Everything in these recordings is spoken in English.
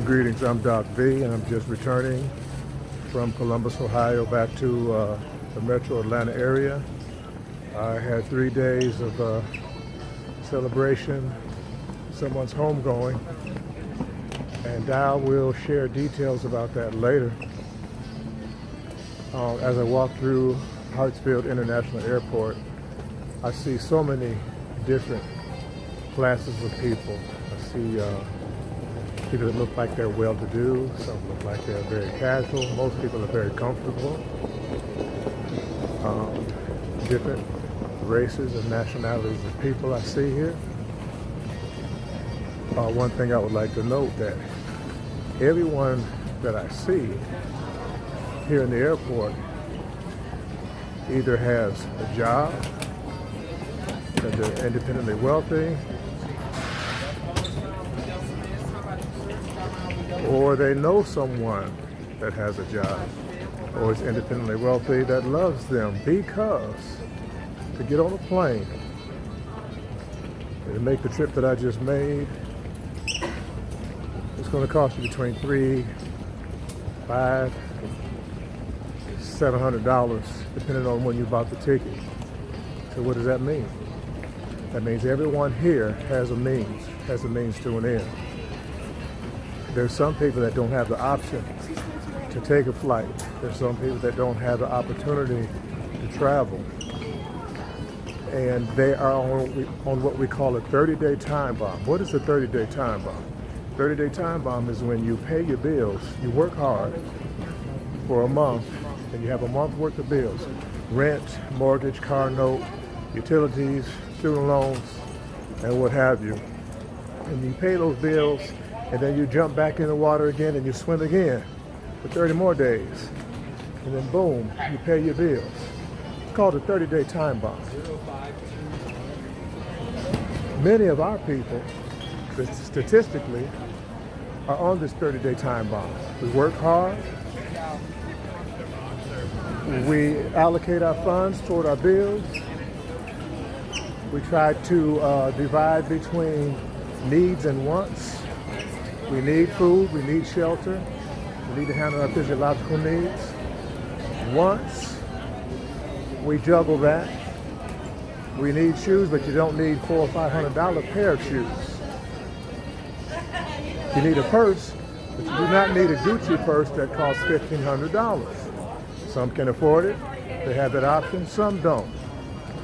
Greetings, I'm Doc V, and I'm just returning from Columbus, Ohio, back to the metro Atlanta area. I had 3 days of celebration, someone's homegoing, and I will share details about that later. As I walk through Hartsfield International Airport, I see so many different classes of people. I see people that look like they're well-to-do, some look like they're very casual, most people are very comfortable. Different races and nationalities of people I see here. One thing I would like to note that everyone that I see here in the airport either has a job, that they're independently wealthy, or they know someone that has a job or is independently wealthy that loves them, because to get on a plane and make the trip that I just made, it's going to cost you between $300, $500, $700, depending on when you bought the ticket. So what does that mean? That means everyone here has a means to an end. There's some people that don't have the option to take a flight. There's some people that don't have the opportunity to travel. And they are on what we call a 30-day time bomb. What is a 30-day time bomb? 30-day time bomb is when you pay your bills, you work hard for a month, and you have a month worth of bills. Rent, mortgage, car note, utilities, student loans, and what have you. And you pay those bills, and then you jump back in the water again and you swim again for 30 more days. And then boom, you pay your bills. It's called a 30-day time bomb. Many of our people, statistically, are on this 30-day time bomb. We work hard. We allocate our funds toward our bills. We try to divide between needs and wants. We need food, we need shelter, we need to handle our physiological needs. Once we juggle that, we need shoes, but you don't need $400 or $500 pair of shoes. You need a purse, but you do not need a Gucci purse that costs $1,500. Some can afford it, they have that option, some don't.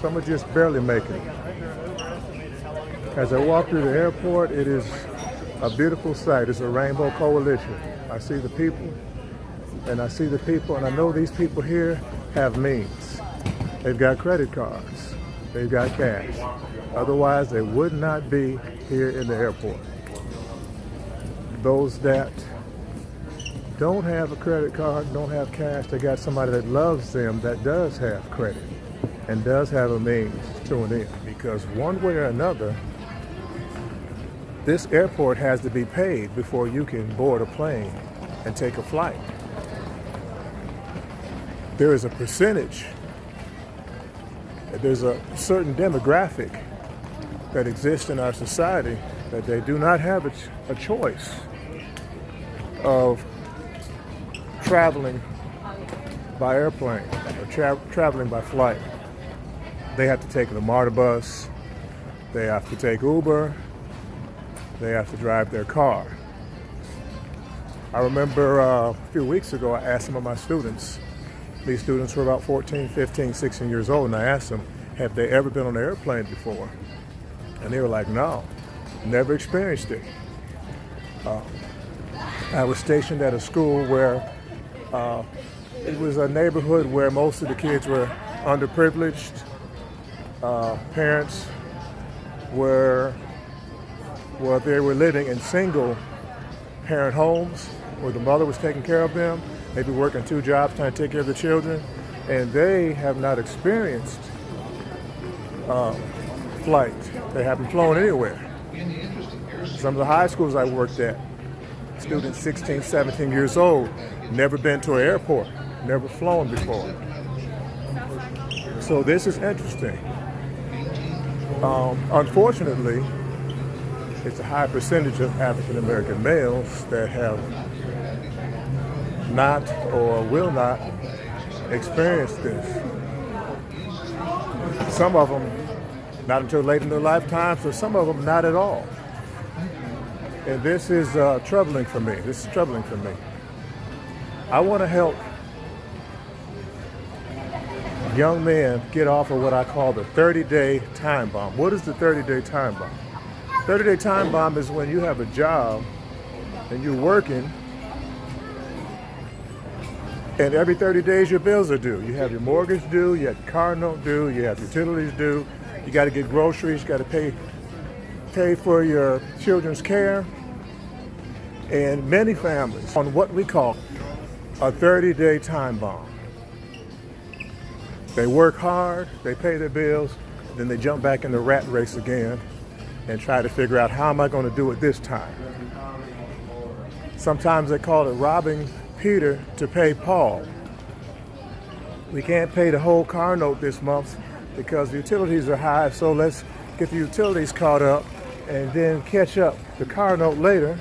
Some are just barely making it. As I walk through the airport, it is a beautiful sight. It's a rainbow coalition. I see the people, and I know these people here have means. They've got credit cards. They've got cash. Otherwise, they would not be here in the airport. Those that don't have a credit card, don't have cash, they got somebody that loves them that does have credit and does have a means to an end. Because one way or another, this airport has to be paid before you can board a plane and take a flight. There is a percentage, there's a certain demographic that exists in our society that they do not have a choice of traveling by airplane or traveling by flight. They have to take the MARTA bus, they have to take Uber, they have to drive their car. I remember a few weeks ago, I asked some of my students, these students were about 14, 15, 16 years old, and I asked them, have they ever been on an airplane before? And they were like, no, never experienced it. I was stationed at a school where it was a neighborhood where most of the kids were underprivileged. Parents were, well, they were living in single parent homes where the mother was taking care of them, maybe working 2 jobs trying to take care of the children, and they have not experienced flight. They haven't flown anywhere. Some of the high schools I worked at, students 16, 17 years old, never been to an airport, never flown before. So this is interesting. Unfortunately, it's a high percentage of African American males that have not or will not experience this. Some of them not until late in their lifetimes, or some of them not at all. And this is troubling for me. This is troubling for me. I want to help young men get off of what I call the 30-day time bomb. What is the 30-day time bomb? 30-day time bomb is when you have a job and you're working, and every 30 days your bills are due. You have your mortgage due, you have your car note due, you have utilities due, you got to get groceries, you got to pay for your children's care. And many families on what we call a 30-day time bomb. They work hard, they pay their bills, then they jump back in the rat race again and try to figure out, how am I going to do it this time? Sometimes they call it robbing Peter to pay Paul. We can't pay the whole car note this month because the utilities are high, so let's get the utilities caught up and then catch up the car note later.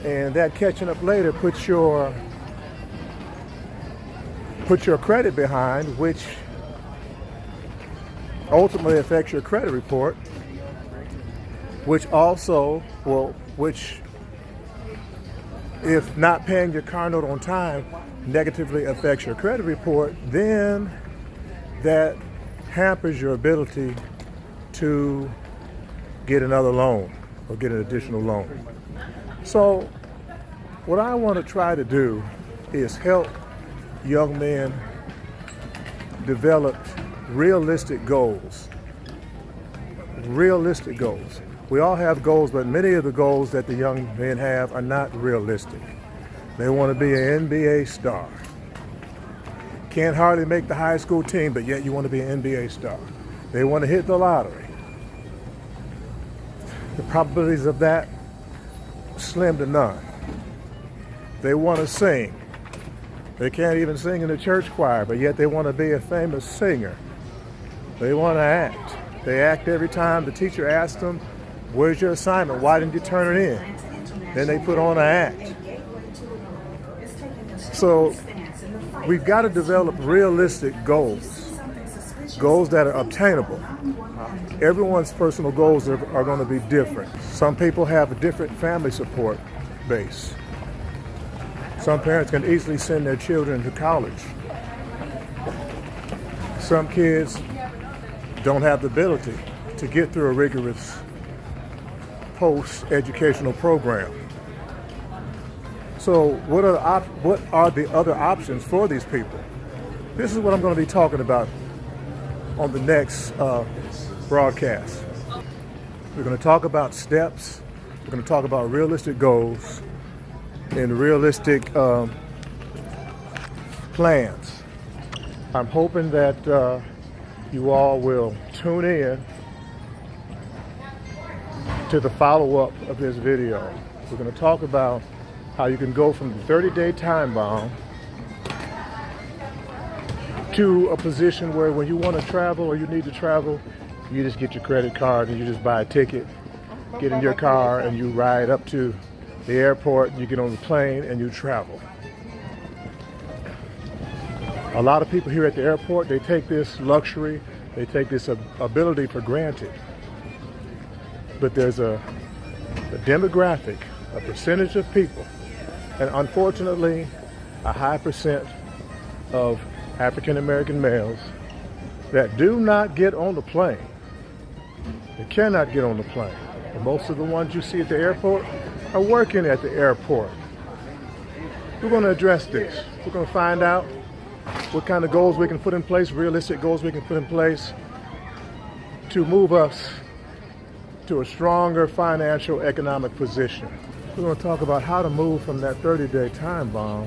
And that catching up later puts your credit behind, which ultimately affects your credit report, which if not paying your car note on time negatively affects your credit report, then that hampers your ability to get another loan or get an additional loan. So what I want to try to do is help young men develop realistic goals. Realistic goals. We all have goals, but many of the goals that the young men have are not realistic. They want to be an NBA star. Can't hardly make the high school team, but yet you want to be an NBA star. They want to hit the lottery. The probabilities of that, slim to none. They want to sing. They can't even sing in the church choir, but yet they want to be a famous singer. They want to act. They act every time the teacher asks them, where's your assignment? Why didn't you turn it in? Then they put on an act. So we've got to develop realistic goals, goals that are obtainable. Everyone's personal goals are going to be different. Some people have a different family support base. Some parents can easily send their children to college. Some kids don't have the ability to get through a rigorous post-educational program. So what are the other options for these people? This is what I'm going to be talking about on the next broadcast. We're going to talk about steps. We're going to talk about realistic goals and realistic plans. I'm hoping that you all will tune in to the follow-up of this video. We're going to talk about how you can go from the 30-day time bomb to a position where when you want to travel or you need to travel, you just get your credit card and you just buy a ticket, get in your car and you ride up to the airport, you get on the plane and you travel. A lot of people here at the airport, they take this luxury, they take this ability for granted. But there's a demographic, a percentage of people, and unfortunately a high percent of African American males that do not get on the plane. They cannot get on the plane. And most of the ones you see at the airport are working at the airport. We're going to address this. We're going to find out what kind of goals we can put in place, realistic goals we can put in place to move us to a stronger financial economic position. We're going to talk about how to move from that 30-day time bomb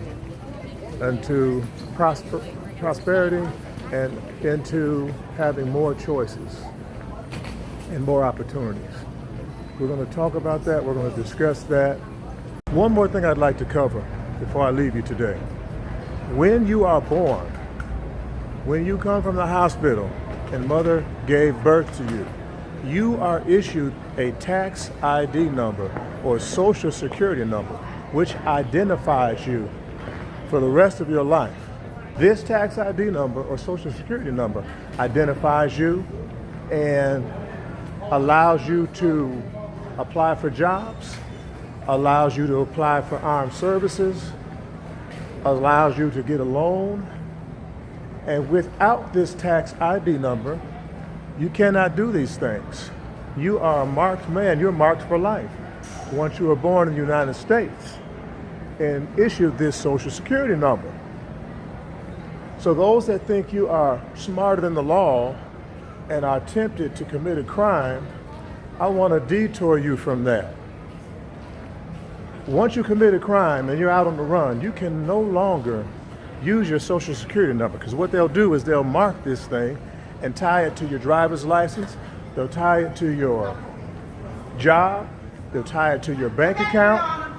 into prosperity and into having more choices and more opportunities. We're going to talk about that. We're going to discuss that. One more thing I'd like to cover before I leave you today. When you are born, when you come from the hospital and mother gave birth to you, you are issued a tax ID number or social security number, which identifies you for the rest of your life. This tax ID number or social security number identifies you and allows you to apply for jobs, allows you to apply for armed services, allows you to get a loan. And without this tax ID number, you cannot do these things. You are a marked man. You're marked for life once you were born in the United States and issued this social security number. So those that think you are smarter than the law and are tempted to commit a crime, I want to detour you from that. Once you commit a crime and you're out on the run, you can no longer use your social security number, because what they'll do is they'll mark this thing and tie it to your driver's license. They'll tie it to your job. They'll tie it to your bank account.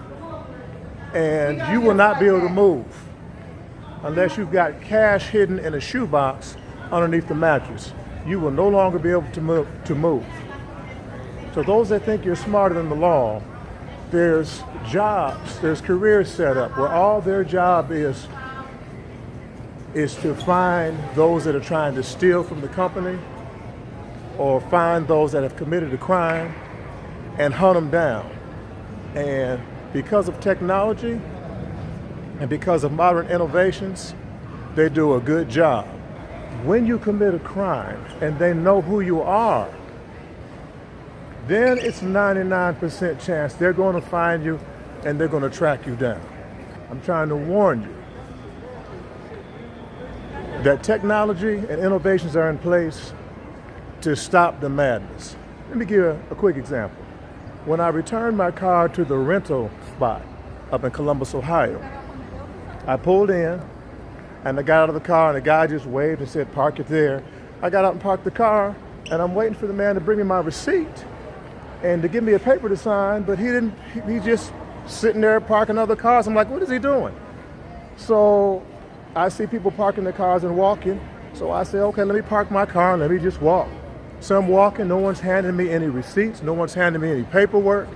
And you will not be able to move unless you've got cash hidden in a shoebox underneath the mattress. You will no longer be able to move. So those that think you're smarter than the law, there's jobs, there's careers set up where all their job is to find those that are trying to steal from the company or find those that have committed a crime and hunt them down. And because of technology and because of modern innovations, they do a good job. When you commit a crime and they know who you are, then it's 99% chance they're going to find you and they're going to track you down. I'm trying to warn you that technology and innovations are in place to stop the madness. Let me give you a quick example. When I returned my car to the rental spot up in Columbus, Ohio, I pulled in and I got out of the car and the guy just waved and said, "Park it there." I got out and parked the car and I'm waiting for the man to bring me my receipt and to give me a paper to sign, but he's just sitting there parking other cars. I'm like, what is he doing? So I see people parking their cars and walking. So I say, okay, let me park my car and let me just walk. So I'm walking, no one's handing me any receipts, no one's handing me any paperwork.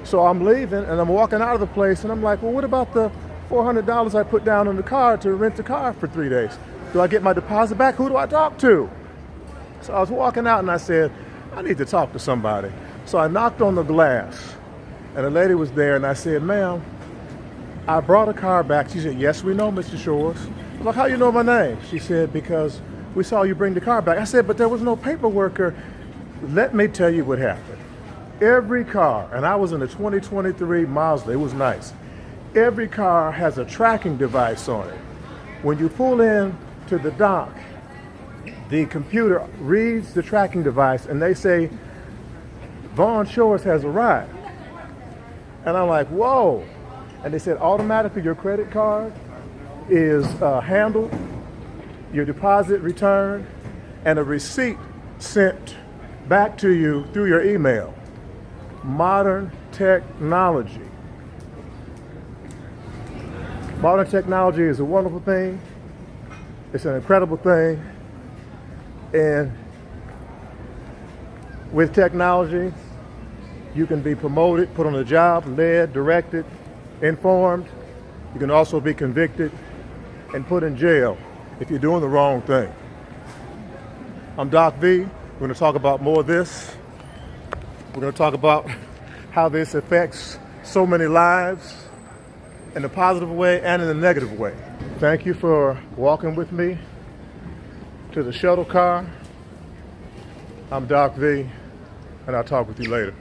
So I'm leaving and I'm walking out of the place and I'm like, well, what about the $400 I put down on the car to rent the car for 3 days? Do I get my deposit back? Who do I talk to? So I was walking out and I said, I need to talk to somebody. So I knocked on the glass and a lady was there and I said, "Ma'am, I brought a car back." She said, "Yes, we know, Mr. Shores." I was like, "How you know my name?" She said, "Because we saw you bring the car back." I said, "But there was no paperwork." Let me tell you what happened. Every car, and I was in a 2023 Mazda, it was nice. Every car has a tracking device on it. When you pull in to the dock, the computer reads the tracking device and they say, "Vaughn Shores has arrived." And I'm like, whoa. And they said, automatically your credit card is handled, your deposit returned, and a receipt sent back to you through your email. Modern technology. Modern technology is a wonderful thing. It's an incredible thing. And with technology, you can be promoted, put on a job, led, directed, informed. You can also be convicted and put in jail if you're doing the wrong thing. I'm Doc V. We're going to talk about more of this. We're going to talk about how this affects so many lives in a positive way and in a negative way. Thank you for walking with me to the shuttle car. I'm Doc V, and I'll talk with you later.